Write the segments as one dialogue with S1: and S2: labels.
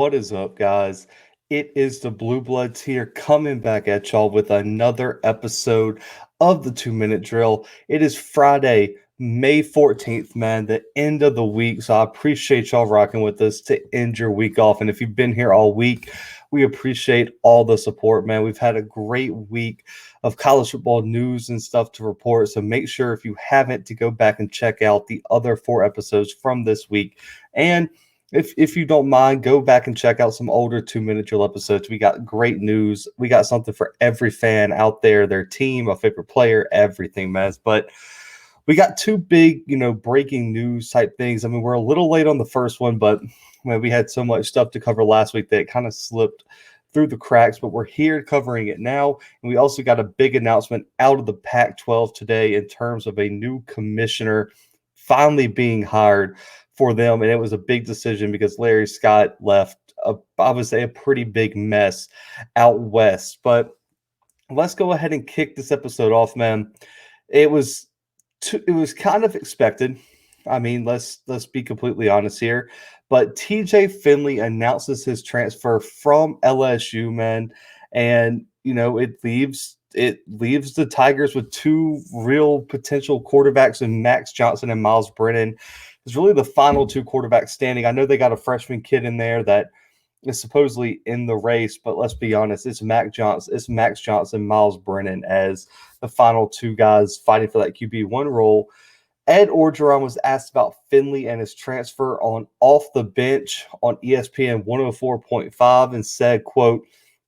S1: What is up, guys? It is the Bluebloods here coming back at y'all with another episode of the 2 Minute Drill. It is Friday, May 14th, man, the end of the week. So I appreciate y'all rocking with us to end your week off. And if you've been here all week, we appreciate all the support, man. We've had a great week of college football news and stuff to report. So make sure if you haven't to go back and check out the other 4 episodes from this week. And if you don't mind, go back and check out some older 2 Minute Drill episodes. We got great news. We got something for every fan out there, their team, a favorite player, everything, man. But we got two big, breaking news type things. I mean, we're a little late on the first one, but man, we had so much stuff to cover last week that it kind of slipped through the cracks, but we're here covering it now. And we also got a big announcement out of the Pac-12 today in terms of a new commissioner finally being hired for them. And it was a big decision because Larry Scott left, I would say, a pretty big mess out west. But let's go ahead and kick this episode off, man. It was kind of expected. I mean, let's be completely honest here. But TJ Finley announces his transfer from LSU, man, and it leaves the Tigers with two real potential quarterbacks in Max Johnson and Miles Brennan. It's really the final two quarterbacks standing. I know they got a freshman kid in there that is supposedly in the race, but let's be honest, it's Max Johnson, Miles Brennan as the final two guys fighting for that QB1 role. Ed Orgeron was asked about Finley and his transfer on Off the Bench on ESPN 104.5 and said, quote,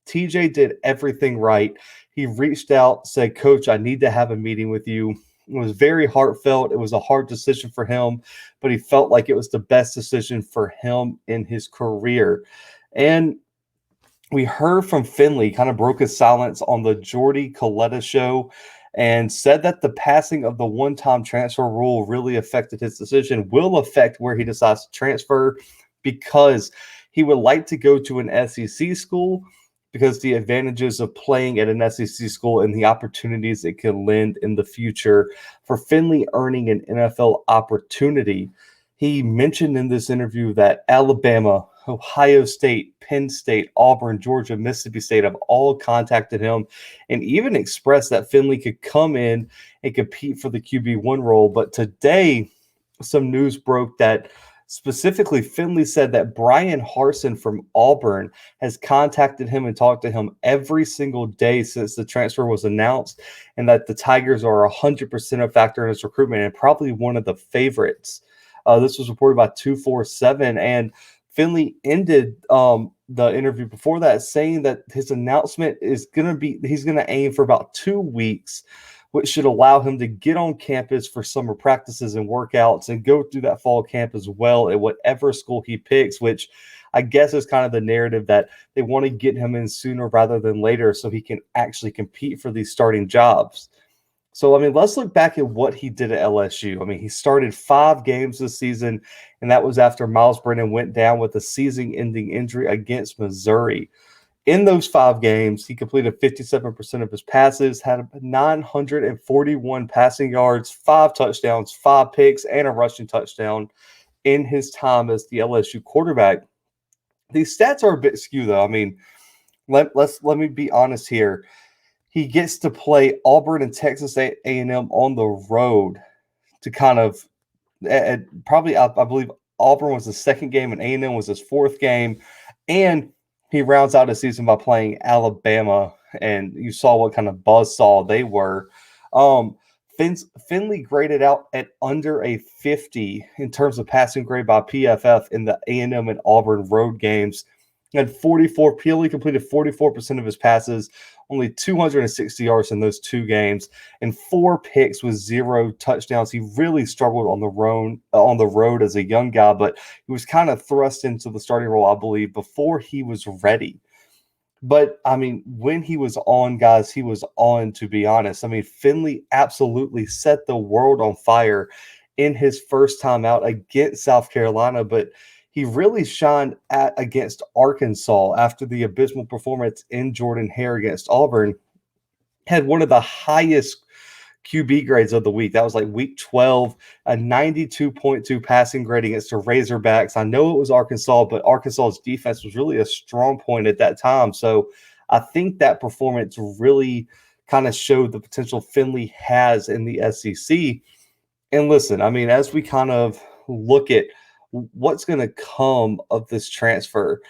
S1: TJ did everything right. He reached out, said, Coach, I need to have a meeting with you. It was very heartfelt. It was a hard decision for him, but he felt like it was the best decision for him in his career. And we heard from Finley, kind of broke his silence on the Jordy Coletta show and said that the passing of the one-time transfer rule really affected his decision, will affect where he decides to transfer because he would like to go to an SEC school because the advantages of playing at an SEC school and the opportunities it can lend in the future for Finley earning an NFL opportunity. He mentioned in this interview that Alabama, Ohio State, Penn State, Auburn, Georgia, Mississippi State have all contacted him and even expressed that Finley could come in and compete for the QB1 role. But today, some news broke that specifically Finley said that Brian Harsin from Auburn has contacted him and talked to him every single day since the transfer was announced, and that the Tigers are 100% a factor in his recruitment and probably one of the favorites. This was reported by 247, and Finley ended the interview before that saying that his announcement is going to be, he's going to aim for about 2 weeks, which should allow him to get on campus for summer practices and workouts and go through that fall camp as well at whatever school he picks, which I guess is kind of the narrative that they want to get him in sooner rather than later so he can actually compete for these starting jobs. So, I mean, let's look back at what he did at LSU. I mean, he started 5 games this season, and that was after Miles Brennan went down with a season-ending injury against Missouri. In those 5 games, he completed 57% of his passes, had 941 passing yards, 5 touchdowns, 5 picks, and a rushing touchdown in his time as the LSU quarterback. These stats are a bit skewed, though. I mean, let me be honest here. He gets to play Auburn and Texas A&M on the road to kind of probably, I believe Auburn was the second game and A&M was his 4th game. And he rounds out his season by playing Alabama, and you saw what kind of buzzsaw they were. Finley graded out at under a 50 in terms of passing grade by PFF in the A&M and Auburn road games. He had he only completed 44% of his passes, only 260 yards in those 2 games, and 4 picks with 0 touchdowns. He really struggled on the road as a young guy, but he was kind of thrust into the starting role, I believe, before he was ready. But, I mean, when he was on, guys, he was on, to be honest. I mean, Finley absolutely set the world on fire in his first time out against South Carolina, but he really shined against Arkansas after the abysmal performance in Jordan-Hare against Auburn. Had one of the highest QB grades of the week. That was like week 12, a 92.2 passing grade against the Razorbacks. I know it was Arkansas, but Arkansas's defense was really a strong point at that time. So I think that performance really kind of showed the potential Finley has in the SEC. And listen, I mean, as we kind of look at what's going to come of this transfer,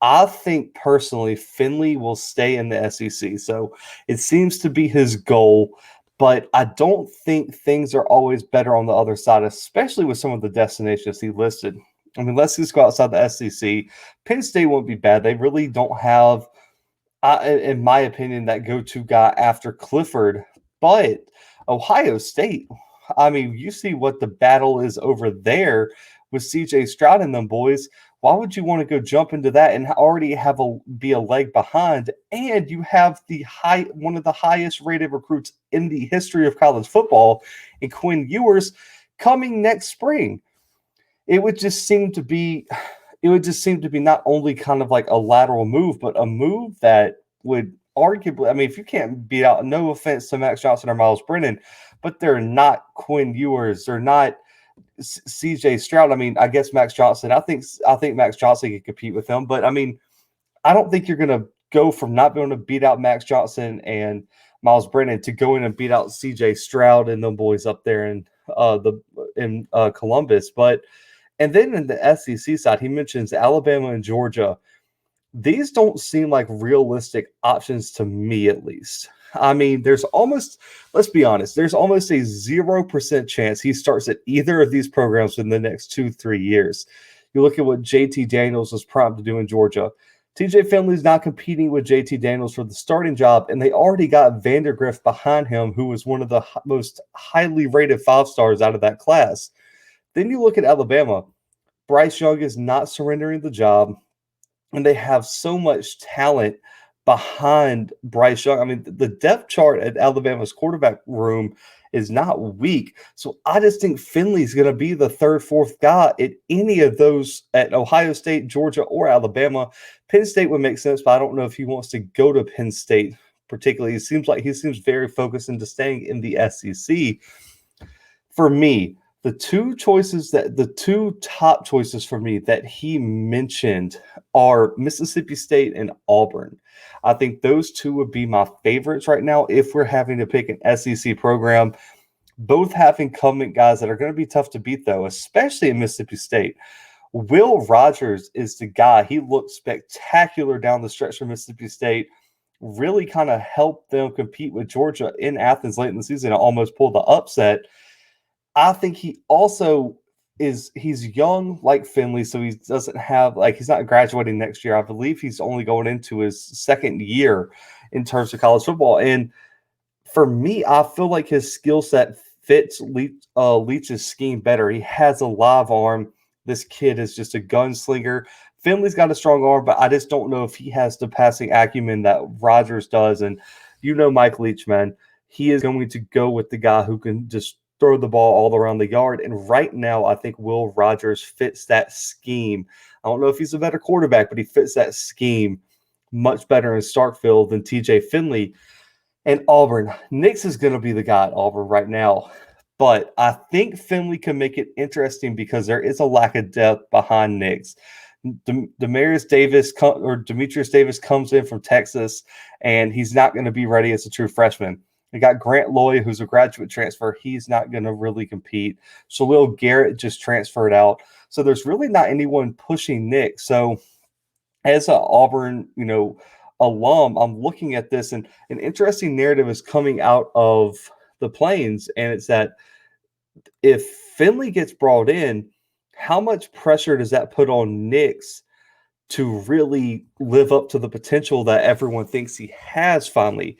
S1: I think personally Finley will stay in the SEC. So it seems to be his goal, but I don't think things are always better on the other side, especially with some of the destinations he listed. I mean, let's just go outside the SEC. Penn State won't be bad. They really don't have, in my opinion, that go-to guy after Clifford. But Ohio State, I mean, you see what the battle is over there with CJ Stroud and them boys. Why would you want to go jump into that and already have be a leg behind? And you have one of the highest rated recruits in the history of college football, in Quinn Ewers, coming next spring. It would just seem to be not only kind of like a lateral move, but a move that would arguably, I mean, if you can't beat out, no offense to Max Johnson or Miles Brennan, but they're not Quinn Ewers, they're not CJ Stroud. I mean, I guess Max Johnson. I think Max Johnson can compete with him, but I mean, I don't think you're going to go from not being able to beat out Max Johnson and Miles Brennan to go in and beat out CJ Stroud and them boys up there in Columbus. And then in the SEC side, he mentions Alabama and Georgia. These don't seem like realistic options to me, at least. I mean, let's be honest, there's almost a 0% chance he starts at either of these programs in the next 2-3 years. You look at what JT Daniels was primed to do in Georgia. TJ Finley's not competing with JT Daniels for the starting job, and they already got Vandergrift behind him, who was one of the most highly rated 5-stars out of that class. Then you look at Alabama. Bryce Young is not surrendering the job, and they have so much talent behind Bryce Young. I mean, the depth chart at Alabama's quarterback room is not weak. So I just think Finley's going to be the third, fourth guy at any of those at Ohio State, Georgia, or Alabama. Penn State would make sense, but I don't know if he wants to go to Penn State particularly. He seems very focused into staying in the SEC. For me, the two top choices for me that he mentioned are Mississippi State and Auburn. I think those two would be my favorites right now if we're having to pick an SEC program. Both have incumbent guys that are going to be tough to beat, though, especially in Mississippi State. Will Rogers is the guy. He looked spectacular down the stretch for Mississippi State. Really kind of helped them compete with Georgia in Athens late in the season and almost pulled the upset. I think he also he's young like Finley, so he doesn't have he's not graduating next year. I believe he's only going into his second year in terms of college football. And for me, I feel like his skill set fits Leach's scheme better. He has a live arm. This kid is just a gunslinger. Finley's got a strong arm, but I just don't know if he has the passing acumen that Rogers does. And Mike Leach, man, he is going to go with the guy who can just throw the ball all around the yard. And right now, I think Will Rogers fits that scheme. I don't know if he's a better quarterback, but he fits that scheme much better in Starkville than TJ Finley. And Auburn, Nix is going to be the guy at Auburn right now. But I think Finley can make it interesting because there is a lack of depth behind Nix. Demetrius Davis comes in from Texas, and he's not going to be ready as a true freshman. They got Grant Loy, who's a graduate transfer. He's not going to really compete. Shalil Garrett just transferred out. So there's really not anyone pushing Nick. So as an Auburn, alum, I'm looking at this, and an interesting narrative is coming out of the Plains, and it's that if Finley gets brought in, how much pressure does that put on Nix to really live up to the potential that everyone thinks he has finally?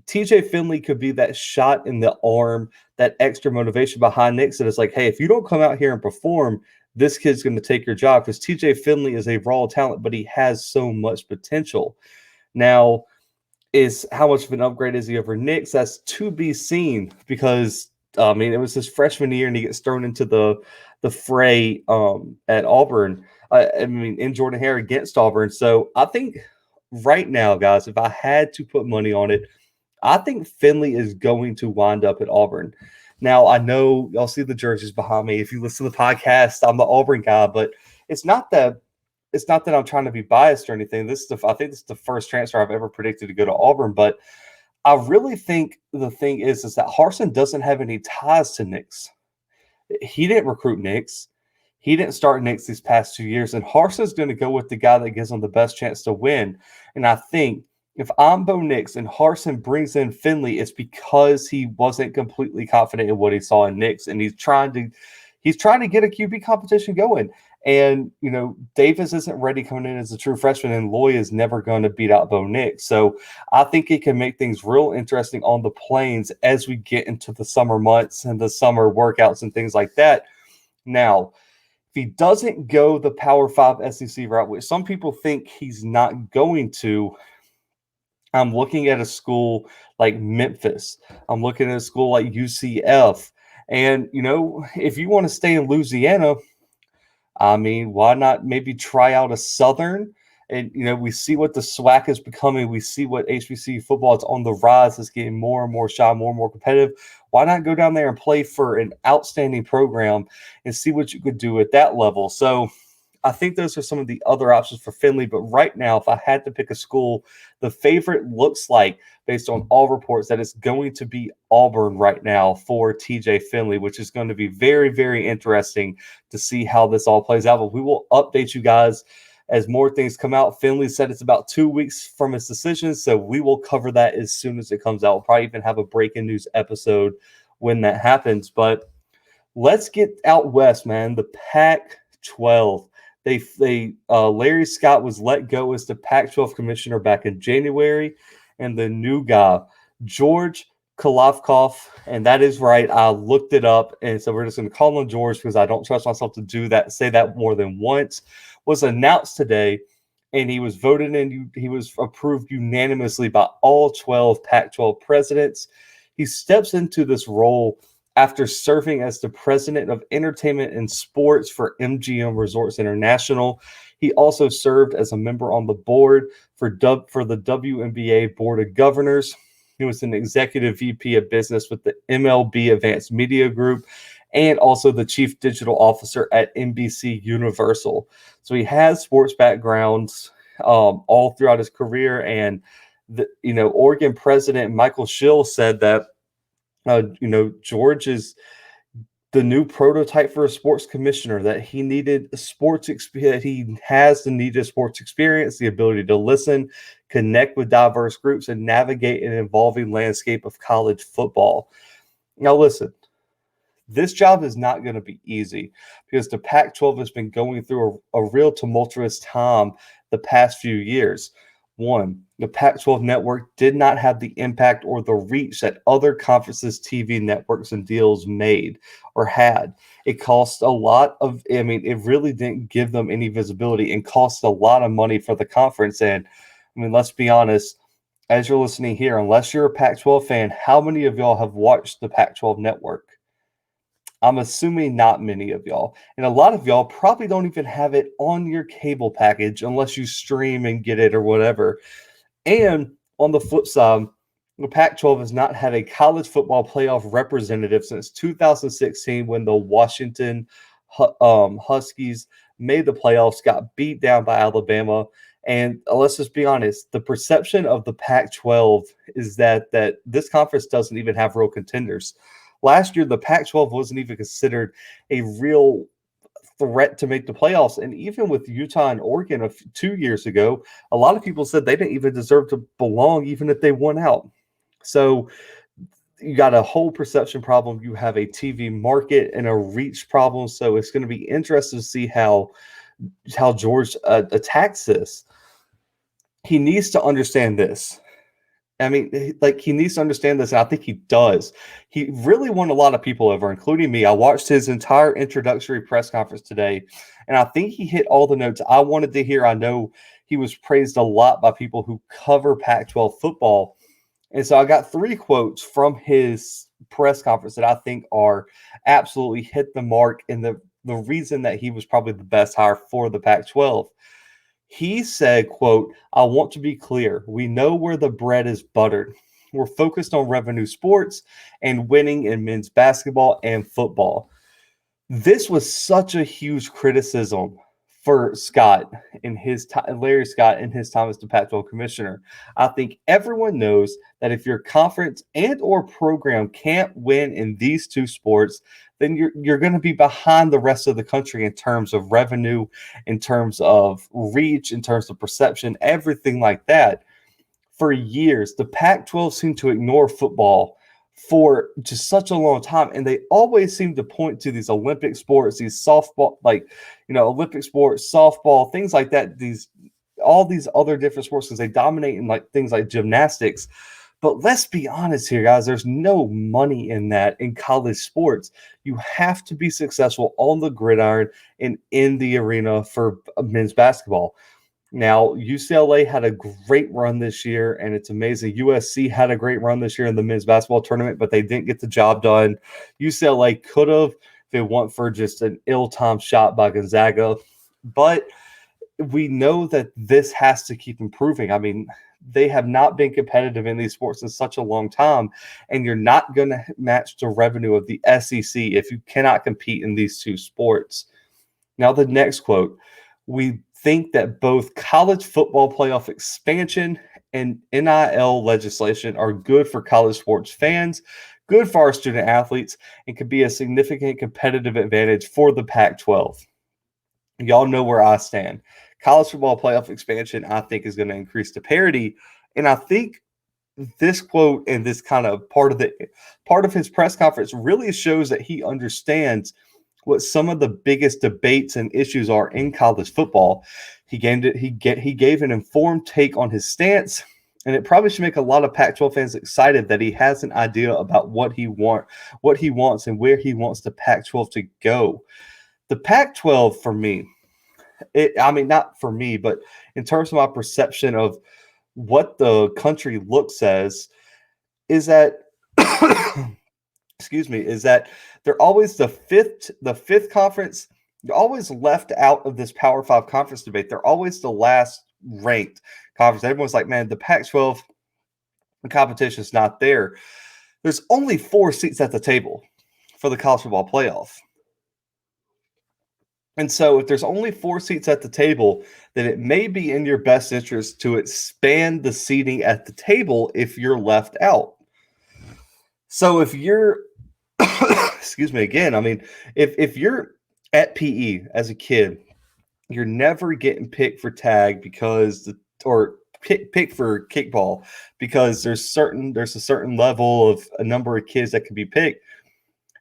S1: TJ Finley could be that shot in the arm, that extra motivation behind Nix that is like, hey, if you don't come out here and perform, this kid's going to take your job, because TJ Finley is a raw talent, but he has so much potential. Now, is how much of an upgrade is he over Nix? That's to be seen, because it was his freshman year and he gets thrown into the fray at Auburn. In Jordan-Hare against Auburn. So I think right now, guys, if I had to put money on it, I think Finley is going to wind up at Auburn. Now, I know y'all see the jerseys behind me. If you listen to the podcast, I'm the Auburn guy, but it's not that I'm trying to be biased or anything. I think this is the first transfer I've ever predicted to go to Auburn, but I really think the thing is that Harsin doesn't have any ties to Nix. He didn't recruit Nix. He didn't start Nix these past 2 years, and Harsin's going to go with the guy that gives him the best chance to win. And I think if I'm Bo Nix and Harsin brings in Finley, it's because he wasn't completely confident in what he saw in Nix, and he's trying to get a QB competition going. And Davis isn't ready coming in as a true freshman, and Loy is never going to beat out Bo Nix. So I think it can make things real interesting on the plains as we get into the summer months and the summer workouts and things like that. Now, if he doesn't go the Power 5 SEC route, which some people think he's not going to, I'm looking at a school like Memphis. I'm looking at a school like UCF. And, if you want to stay in Louisiana, I mean, why not maybe try out a Southern? And, we see what the SWAC is becoming. We see what HBCU football is on the rise. It's getting more and more shy, more and more competitive. Why not go down there and play for an outstanding program and see what you could do at that level? So I think those are some of the other options for Finley. But right now, if I had to pick a school, the favorite looks like, based on all reports, that it's going to be Auburn right now for TJ Finley, which is going to be very, very interesting to see how this all plays out. But we will update you guys as more things come out. Finley said it's about 2 weeks from his decision, so we will cover that as soon as it comes out. We'll probably even have a breaking news episode when that happens. But let's get out west, man. The Pac-12. Larry Scott was let go as the Pac-12 commissioner back in January, and the new guy, George Kliavkoff, and that is right. I looked it up, and so we're just going to call him George because I don't trust myself to do that, say that more than once, was announced today, and he was voted in. He was approved unanimously by all 12 Pac-12 presidents. He steps into this role after serving as the president of entertainment and sports for MGM Resorts International. He also served as a member on the board for the WNBA Board of Governors. He was an executive VP of business with the MLB Advanced Media Group and also the chief digital officer at NBC Universal. So he has sports backgrounds all throughout his career. And, Oregon President Michael Schill said that, George is the new prototype for a sports commissioner, that he needed sports experience. He has the needed sports experience, the ability to listen, connect with diverse groups, and navigate an evolving landscape of college football. Now, listen, this job is not going to be easy because the Pac-12 has been going through a real tumultuous time the past few years. One, the Pac-12 network did not have the impact or the reach that other conferences' TV networks and deals made or had. It cost a lot of, it really didn't give them any visibility and cost a lot of money for the conference. And, let's be honest, as you're listening here, unless you're a Pac-12 fan, how many of y'all have watched the Pac-12 network? I'm assuming not many of y'all. And a lot of y'all probably don't even have it on your cable package unless you stream and get it or whatever. And on the flip side, the Pac-12 has not had a college football playoff representative since 2016 when the Washington Huskies made the playoffs, got beat down by Alabama. And let's just be honest, the perception of the Pac-12 is that this conference doesn't even have real contenders. Last year, the Pac-12 wasn't even considered a real threat to make the playoffs. And even with Utah and Oregon 2 years ago, a lot of people said they didn't even deserve to belong, even if they won out. So you got a whole perception problem. You have a TV market and a reach problem. So it's going to be interesting to see how George attacks this. He needs to understand this. He needs to understand this, and I think he does. He really won a lot of people over, including me. I watched his entire introductory press conference today, and I think he hit all the notes I wanted to hear. I know he was praised a lot by people who cover Pac-12 football. And so I got 3 quotes from his press conference that I think are absolutely hit the mark and the reason that he was probably the best hire for the Pac-12. He said, quote, "I want to be clear. We know where the bread is buttered. We're focused on revenue sports and winning in men's basketball and football. This was such a huge criticism for Scott in his time, Larry Scott in his time as the Pac-12 commissioner. I think everyone knows that if your conference and or program can't win in these two sports, then you're going to be behind the rest of the country in terms of revenue, in terms of reach, in terms of perception, everything like that. For years, the Pac-12 seemed to ignore football for just such a long time, and they always seem to point to these Olympic sports, these softball, Olympic sports, softball, things like that. All these other different sports because they dominate in like things like gymnastics. But let's be honest here, guys. There's no money in that in college sports. You have to be successful on the gridiron and in the arena for men's basketball. Now, UCLA had a great run this year, and it's amazing. USC had a great run this year in the men's basketball tournament, but they didn't get the job done. UCLA could have if it weren't for just an ill-timed shot by Gonzaga. But we know that this has to keep improving. I mean, they have not been competitive in these sports in such a long time, and you're not going to match the revenue of the SEC if you cannot compete in these two sports. Now, the next quote, we think that both college football playoff expansion and NIL legislation are good for college sports fans, good for our student athletes, and could be a significant competitive advantage for the Pac-12. Y'all know where I stand. College football playoff expansion, I think, is going to increase the parity. And I think this quote and this kind of part of his press conference really shows that he understands what some of the biggest debates and issues are in college football. He gave an informed take on his stance, and it probably should make a lot of Pac-12 fans excited that he has an idea about what he wants, and where he wants the Pac-12 to go. The Pac-12 for me, not for me, but in terms of my perception of what the country looks as, is that is that they're always the fifth conference. They're always left out of this Power 5 conference debate. They're always the last ranked conference. Everyone's like, man, the Pac-12, the competition is not there. There's only 4 seats at the table for the college football playoff. And so if there's only 4 seats at the table, then it may be in your best interest to expand the seating at the table if you're left out. So if you're, if you're at PE as a kid, you're never getting picked for tag picked for kickball because there's a certain level of a number of kids that can be picked.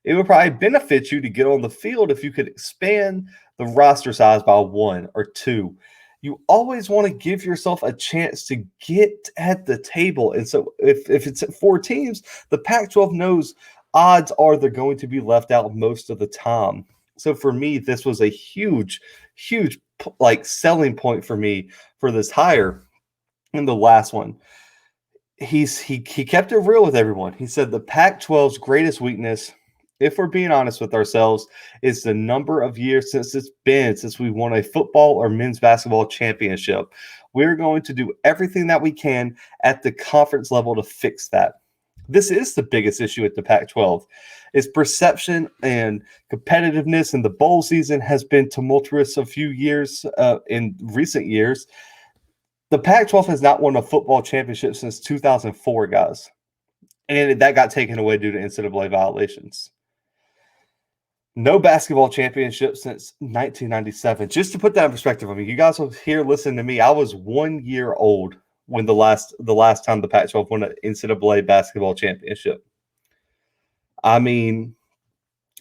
S1: It would probably benefit you to get on the field if you could expand the roster size by 1 or 2. You always want to give yourself a chance to get at the table. And so if it's at 4 teams, the Pac-12 knows odds are they're going to be left out most of the time. So for me, this was a huge selling point for me for this hire. And the last one, he kept it real with everyone. He said the Pac-12's greatest weakness, if we're being honest with ourselves, is the number of years since we won a football or men's basketball championship. We're going to do everything that we can at the conference level to fix that. This is the biggest issue at the Pac-12. Its perception and competitiveness in the bowl season has been tumultuous a few years in recent years. The Pac-12 has not won a football championship since 2004, guys. And that got taken away due to NCAA violations. No basketball championship since 1997. Just to put that in perspective, I mean, you guys will hear, listen to me. I was 1 year old when the last time the Pac-12 won an NCAA basketball championship. I mean,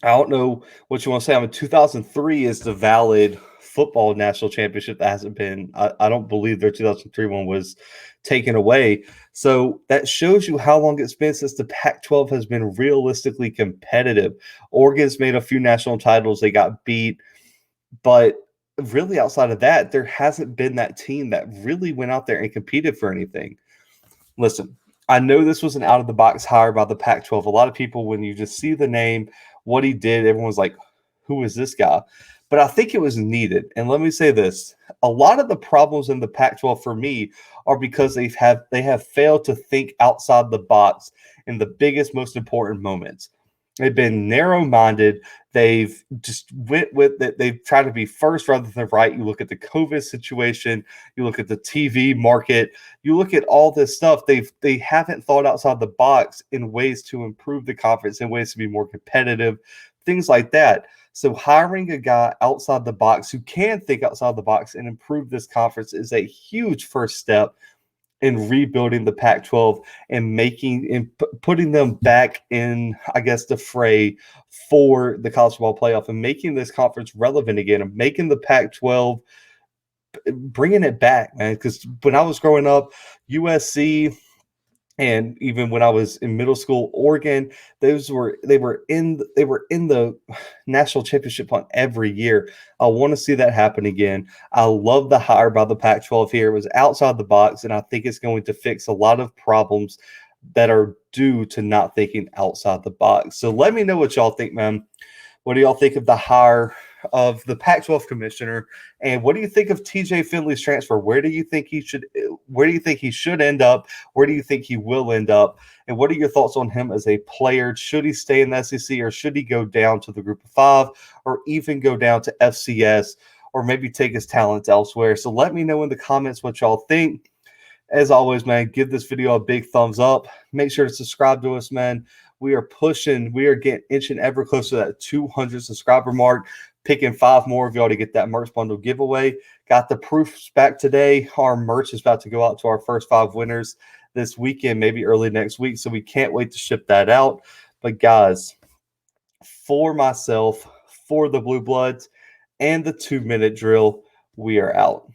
S1: I don't know what you want to say. I mean, 2003 is the valid football national championship that hasn't been. I don't believe their 2003 one was taken away. So that shows you how long it's been since the Pac-12 has been realistically competitive. Oregon's made a few national titles. They got beat. But really outside of that, there hasn't been that team that really went out there and competed for anything. Listen, I know this was an out-of-the-box hire by the Pac-12. A lot of people, when you just see the name, what he did, everyone's like, who is this guy? but I think it was needed. And let me say this, a lot of the problems in the Pac-12 for me are because they have failed to think outside the box in the biggest, most important moments. They've been narrow-minded. They've just went with it. They've tried to be first rather than right. You look at the COVID situation, you look at the TV market, you look at all this stuff. They haven't thought outside the box in ways to improve the conference, in ways to be more competitive, things like that. So hiring a guy outside the box who can think outside the box and improve this conference is a huge first step in rebuilding the Pac-12 and putting them back in, I guess, the fray for the college football playoff and making this conference relevant again and making the Pac-12, bringing it back, man. Because when I was growing up, USC, and even when I was in middle school, Oregon, they were in the national championship hunt every year. I want to see that happen again. I love the hire by the Pac-12 here. It was outside the box, and I think it's going to fix a lot of problems that are due to not thinking outside the box. So let me know what y'all think, man. What do y'all think of the hire of the Pac-12 commissioner? And what do you think of TJ Finley's transfer? Where do you think he should end up? Where do you think he will end up? And what are your thoughts on him as a player? Should he stay in the SEC or should he go down to the group of five or even go down to FCS or maybe take his talents elsewhere? So let me know in the comments what y'all think. As always, man, give this video a big thumbs up. Make sure to subscribe to us, man. We are getting inching ever closer to that 200 subscriber mark. Picking 5 more of y'all to get that merch bundle giveaway. Got the proofs back today. Our merch is about to go out to our first 5 winners this weekend, maybe early next week. So we can't wait to ship that out. But guys, for myself, for the Blue Bloods, and the 2-minute drill, we are out.